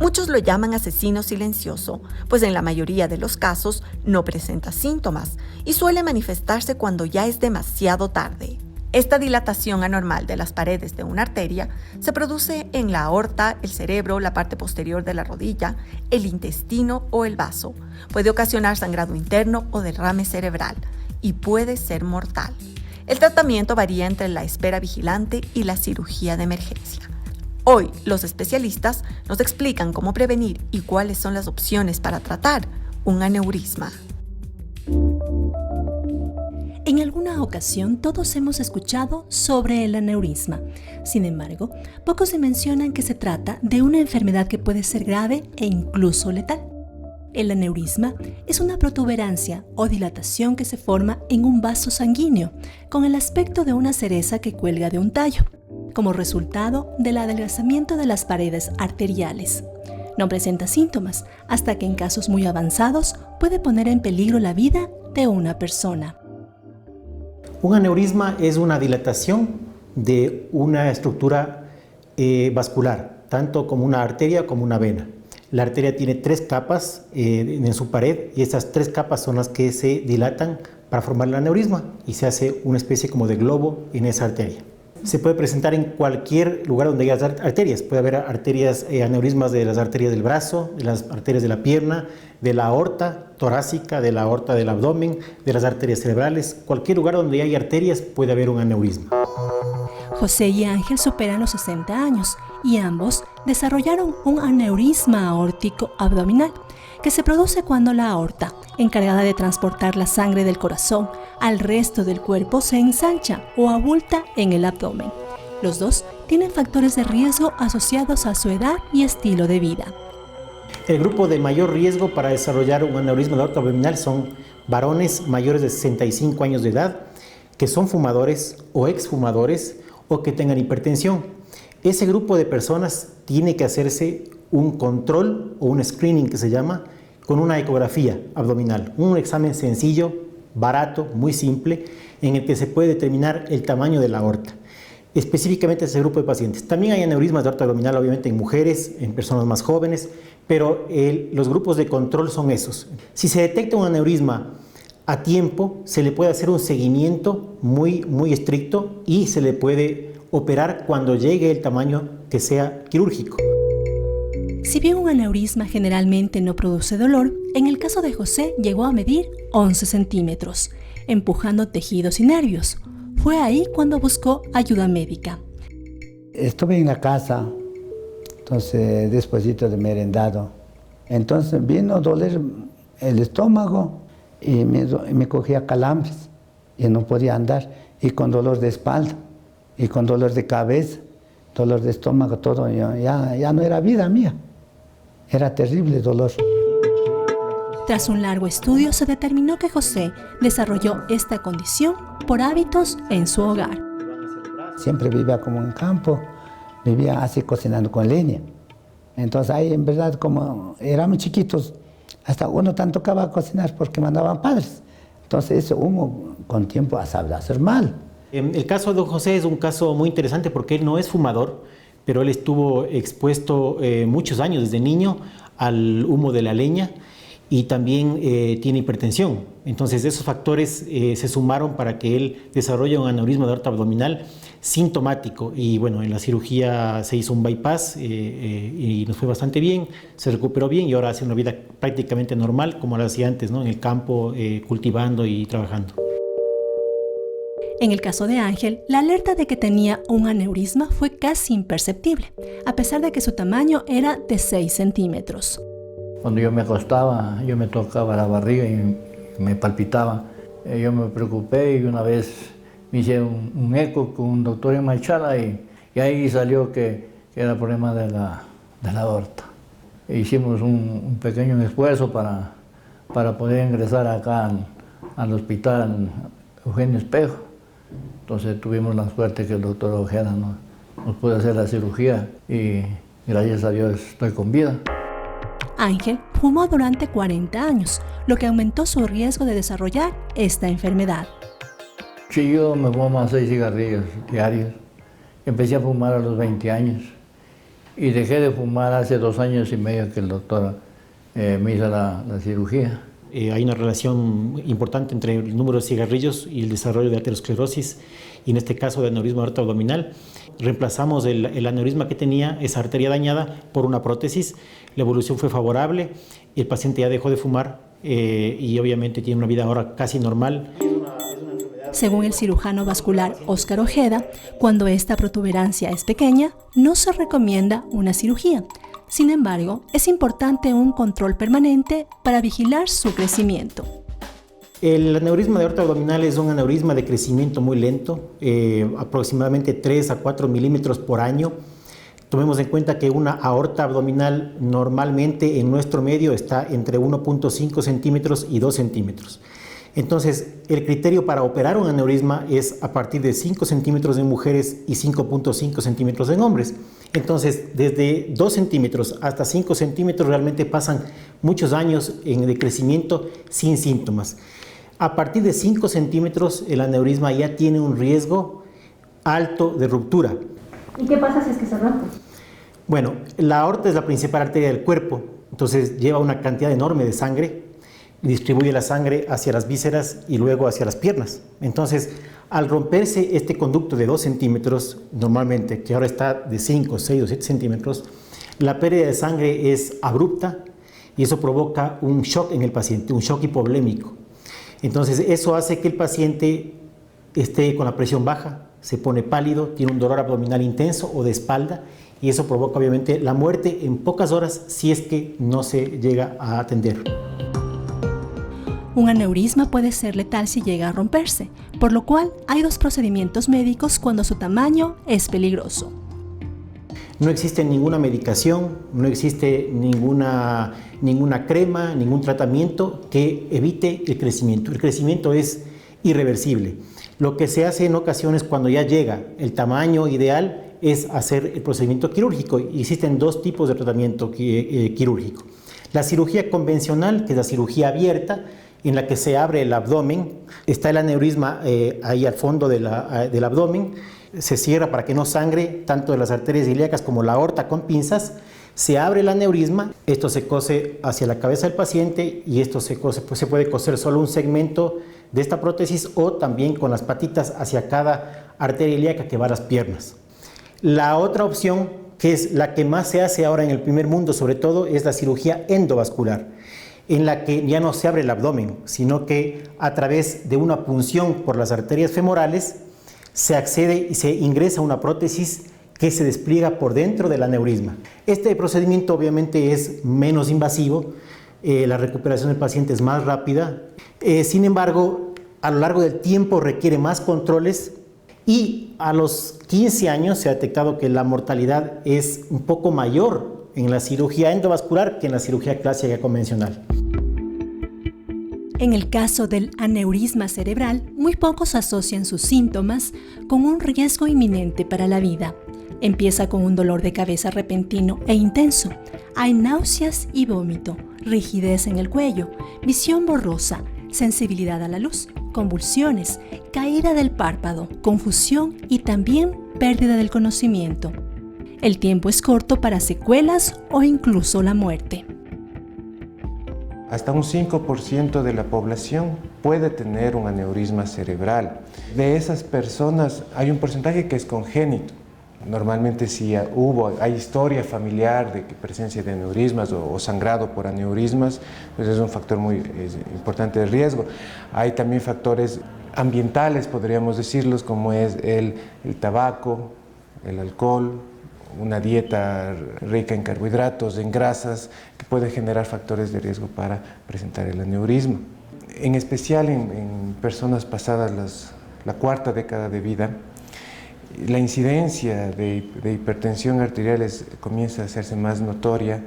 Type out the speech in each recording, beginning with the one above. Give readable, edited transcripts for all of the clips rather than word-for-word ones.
Muchos lo llaman asesino silencioso, pues en la mayoría de los casos no presenta síntomas y suele manifestarse cuando ya es demasiado tarde. Esta dilatación anormal de las paredes de una arteria se produce en la aorta, el cerebro, la parte posterior de la rodilla, el intestino o el vaso. Puede ocasionar sangrado interno o derrame cerebral y puede ser mortal. El tratamiento varía entre la espera vigilante y la cirugía de emergencia. Hoy, los especialistas nos explican cómo prevenir y cuáles son las opciones para tratar un aneurisma. En alguna ocasión todos hemos escuchado sobre el aneurisma. Sin embargo, pocos se mencionan que se trata de una enfermedad que puede ser grave e incluso letal. El aneurisma es una protuberancia o dilatación que se forma en un vaso sanguíneo con el aspecto de una cereza que cuelga de un tallo, como resultado del adelgazamiento de las paredes arteriales. No presenta síntomas hasta que en casos muy avanzados puede poner en peligro la vida de una persona. Un aneurisma es una dilatación de una estructura vascular, tanto como una arteria como una vena. La arteria tiene 3 capas en su pared y estas 3 capas son las que se dilatan para formar el aneurisma y se hace una especie como de globo en esa arteria. Se puede presentar en cualquier lugar donde haya arterias. Puede haber arterias, aneurismas de las arterias del brazo, de las arterias de la pierna, de la aorta torácica, de la aorta del abdomen, de las arterias cerebrales. Cualquier lugar donde haya arterias puede haber un aneurisma. José y Ángel superan los 60 años y ambos desarrollaron un aneurisma aórtico abdominal que se produce cuando la aorta, encargada de transportar la sangre del corazón al resto del cuerpo, se ensancha o abulta en el abdomen. Los dos tienen factores de riesgo asociados a su edad y estilo de vida. El grupo de mayor riesgo para desarrollar un aneurisma de aorta abdominal son varones mayores de 65 años de edad, que son fumadores o exfumadores o que tengan hipertensión. Ese grupo de personas tiene que hacerse un control o un screening que se llama con una ecografía abdominal, un examen sencillo, barato, muy simple, en el que se puede determinar el tamaño de la aorta. Específicamente ese grupo de pacientes. También hay aneurismas de aorta abdominal, obviamente en mujeres, en personas más jóvenes, pero los grupos de control son esos. Si se detecta un aneurisma a tiempo, se le puede hacer un seguimiento muy estricto y se le puede operar cuando llegue el tamaño que sea quirúrgico. Si bien un aneurisma generalmente no produce dolor, en el caso de José llegó a medir 11 centímetros, empujando tejidos y nervios. Fue ahí cuando buscó ayuda médica. Estuve en la casa, entonces despuesito de merendado. Entonces vino a doler el estómago y me cogía calambres y no podía andar. Y con dolor de espalda y con dolor de cabeza, dolor de estómago, todo. Ya no era vida mía. Era terrible dolor. Tras un largo estudio se determinó que José desarrolló esta condición por hábitos en su hogar. Siempre vivía como en campo, vivía así cocinando con leña. Entonces ahí en verdad como éramos chiquitos, hasta uno tan tocaba cocinar porque mandaban padres. Entonces eso uno con tiempo a saber hacer mal. El caso de don José es un caso muy interesante porque él no es fumador, pero él estuvo expuesto muchos años desde niño al humo de la leña y también tiene hipertensión. Entonces esos factores se sumaron para que él desarrolle un aneurisma de aorta abdominal sintomático y bueno, en la cirugía se hizo un bypass y nos fue bastante bien, se recuperó bien y ahora hace una vida prácticamente normal como lo hacía antes, ¿no? En el campo, cultivando y trabajando. En el caso de Ángel, la alerta de que tenía un aneurisma fue casi imperceptible, a pesar de que su tamaño era de 6 centímetros. Cuando yo me acostaba, yo me tocaba la barriga y me palpitaba. Yo me preocupé y una vez me hice un eco con un doctor en Machala y ahí salió que era problema de la aorta. Hicimos un pequeño esfuerzo para poder ingresar acá al hospital Eugenio Espejo. Entonces tuvimos la suerte que el doctor Ojeda nos pudo hacer la cirugía y gracias a Dios estoy con vida. Ángel fumó durante 40 años, lo que aumentó su riesgo de desarrollar esta enfermedad. Sí, yo me fumo 6 cigarrillos diarios. Empecé a fumar a los 20 años y dejé de fumar hace 2 años y medio que el doctor me hizo la cirugía. Hay una relación importante entre el número de cigarrillos y el desarrollo de aterosclerosis, y en este caso de aneurisma aorta abdominal. Reemplazamos el aneurisma que tenía, esa arteria dañada, por una prótesis. La evolución fue favorable, el paciente ya dejó de fumar y obviamente tiene una vida ahora casi normal. Según el cirujano vascular Óscar Ojeda, cuando esta protuberancia es pequeña, no se recomienda una cirugía. Sin embargo, es importante un control permanente para vigilar su crecimiento. El aneurisma de aorta abdominal es un aneurisma de crecimiento muy lento, aproximadamente 3 a 4 milímetros por año. Tomemos en cuenta que una aorta abdominal normalmente en nuestro medio está entre 1.5 centímetros y 2 centímetros. Entonces, el criterio para operar un aneurisma es a partir de 5 centímetros en mujeres y 5.5 centímetros en hombres. Entonces, desde 2 centímetros hasta 5 centímetros realmente pasan muchos años de crecimiento sin síntomas. A partir de 5 centímetros, el aneurisma ya tiene un riesgo alto de ruptura. ¿Y qué pasa si es que se rompe? Bueno, la aorta es la principal arteria del cuerpo, entonces lleva una cantidad enorme de sangre, distribuye la sangre hacia las vísceras y luego hacia las piernas. Entonces, al romperse este conducto de 2 centímetros, normalmente, que ahora está de 5, 6 o 7 centímetros, la pérdida de sangre es abrupta y eso provoca un shock en el paciente, un shock hipovolémico. Entonces, eso hace que el paciente esté con la presión baja, se pone pálido, tiene un dolor abdominal intenso o de espalda, y eso provoca obviamente la muerte en pocas horas si es que no se llega a atender. Un aneurisma puede ser letal si llega a romperse, por lo cual hay 2 procedimientos médicos cuando su tamaño es peligroso. No existe ninguna medicación, no existe ninguna crema, ningún tratamiento que evite el crecimiento. El crecimiento es irreversible. Lo que se hace en ocasiones cuando ya llega el tamaño ideal es hacer el procedimiento quirúrgico. Existen 2 tipos de tratamiento quirúrgico. La cirugía convencional, que es la cirugía abierta, en la que se abre el abdomen, está el aneurisma ahí al fondo del abdomen, se cierra para que no sangre tanto de las arterias ilíacas como la aorta con pinzas, se abre el aneurisma, esto se cose hacia la cabeza del paciente y esto se puede coser solo un segmento de esta prótesis o también con las patitas hacia cada arteria ilíaca que va a las piernas. La otra opción, que es la que más se hace ahora en el primer mundo sobre todo, es la cirugía endovascular, en la que ya no se abre el abdomen, sino que a través de una punción por las arterias femorales se accede y se ingresa una prótesis que se despliega por dentro del aneurisma. Este procedimiento obviamente es menos invasivo, la recuperación del paciente es más rápida, sin embargo, a lo largo del tiempo requiere más controles y a los 15 años se ha detectado que la mortalidad es un poco mayor en la cirugía endovascular que en la cirugía clásica convencional. En el caso del aneurisma cerebral, muy pocos asocian sus síntomas con un riesgo inminente para la vida. Empieza con un dolor de cabeza repentino e intenso. Hay náuseas y vómito, rigidez en el cuello, visión borrosa, sensibilidad a la luz, convulsiones, caída del párpado, confusión y también pérdida del conocimiento. El tiempo es corto para secuelas o incluso la muerte. Hasta un 5% de la población puede tener un aneurisma cerebral. De esas personas hay un porcentaje que es congénito. Normalmente si hay historia familiar de presencia de aneurismas o sangrado por aneurismas, pues es un factor muy importante de riesgo. Hay también factores ambientales, podríamos decirlos, como es el tabaco, el alcohol, una dieta rica en carbohidratos, en grasas, que puede generar factores de riesgo para presentar el aneurisma. En especial en personas pasadas la 4ª década de vida, la incidencia de hipertensión arterial comienza a hacerse más notoria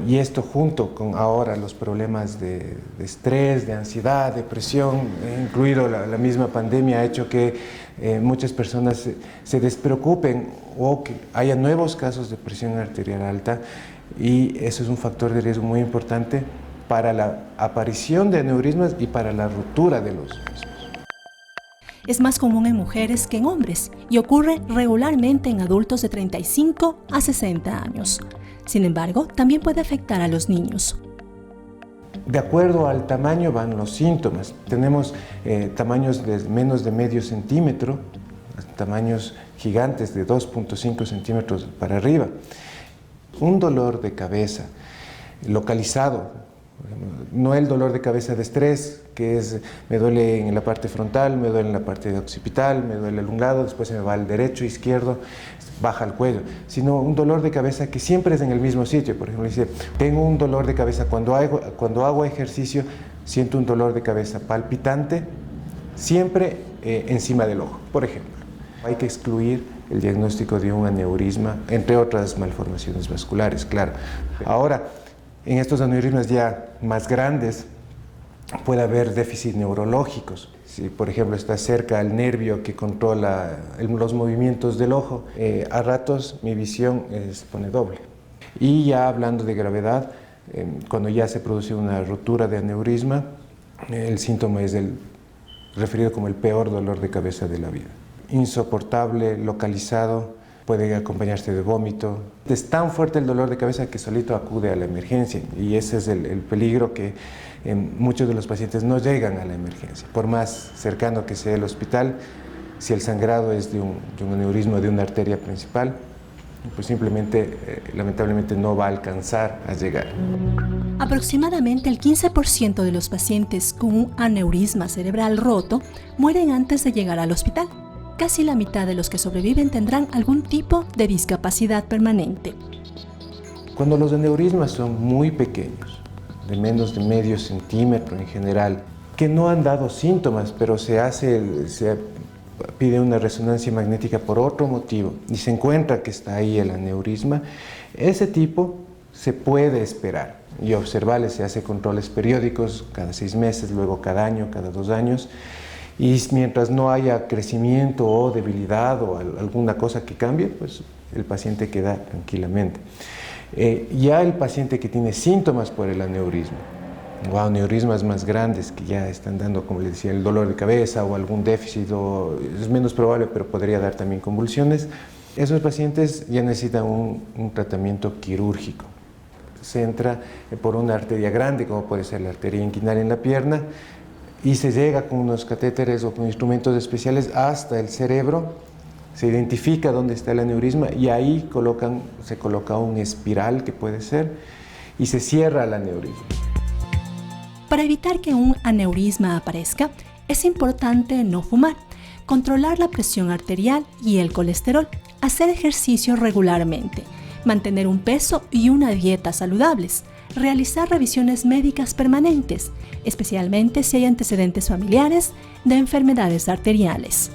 y esto junto con ahora los problemas de estrés, de ansiedad, depresión, incluido la misma pandemia, ha hecho que muchas personas se despreocupen o que haya nuevos casos de presión arterial alta y eso es un factor de riesgo muy importante para la aparición de aneurismas y para la ruptura de los mismos. Es más común en mujeres que en hombres y ocurre regularmente en adultos de 35 a 60 años. Sin embargo, también puede afectar a los niños. De acuerdo al tamaño van los síntomas. Tenemos tamaños de menos de medio centímetro, tamaños gigantes de 2.5 centímetros para arriba. Un dolor de cabeza localizado, no el dolor de cabeza de estrés, que es me duele en la parte frontal, me duele en la parte occipital, me duele un lado, después se me va al derecho, izquierdo, baja al cuello, sino un dolor de cabeza que siempre es en el mismo sitio. Por ejemplo, dice, tengo un dolor de cabeza cuando hago ejercicio, siento un dolor de cabeza palpitante, siempre encima del ojo, por ejemplo. Hay que excluir el diagnóstico de un aneurisma, entre otras malformaciones vasculares, claro. Ahora, en estos aneurismas ya más grandes puede haber déficits neurológicos. Si, por ejemplo, está cerca al nervio que controla los movimientos del ojo, a ratos mi visión se pone doble. Y ya hablando de gravedad, cuando ya se produce una rotura de aneurisma, el síntoma es referido como el peor dolor de cabeza de la vida. Insoportable, localizado, puede acompañarse de vómito. Es tan fuerte el dolor de cabeza que solito acude a la emergencia y ese es el peligro que muchos de los pacientes no llegan a la emergencia. Por más cercano que sea el hospital, si el sangrado es de un aneurisma de una arteria principal, pues simplemente, lamentablemente, no va a alcanzar a llegar. Aproximadamente el 15% de los pacientes con un aneurisma cerebral roto mueren antes de llegar al hospital. Casi la mitad de los que sobreviven tendrán algún tipo de discapacidad permanente. Cuando los aneurismas son muy pequeños, de menos de medio centímetro en general, que no han dado síntomas, pero se pide una resonancia magnética por otro motivo y se encuentra que está ahí el aneurisma, ese tipo se puede esperar y observarle. Se hace controles periódicos cada 6 meses, luego cada año, cada 2 años. Y mientras no haya crecimiento o debilidad o alguna cosa que cambie, pues el paciente queda tranquilamente. Ya el paciente que tiene síntomas por el aneurisma, o aneurismas más grandes que ya están dando, como les decía, el dolor de cabeza o algún déficit, es menos probable, pero podría dar también convulsiones, esos pacientes ya necesitan un tratamiento quirúrgico. Se entra por una arteria grande, como puede ser la arteria inguinal en la pierna, y se llega con unos catéteres o con instrumentos especiales hasta el cerebro, se identifica dónde está el aneurisma y ahí se coloca un espiral que puede ser y se cierra el aneurisma. Para evitar que un aneurisma aparezca, es importante no fumar, controlar la presión arterial y el colesterol, hacer ejercicio regularmente, mantener un peso y una dieta saludables, realizar revisiones médicas permanentes, especialmente si hay antecedentes familiares de enfermedades arteriales.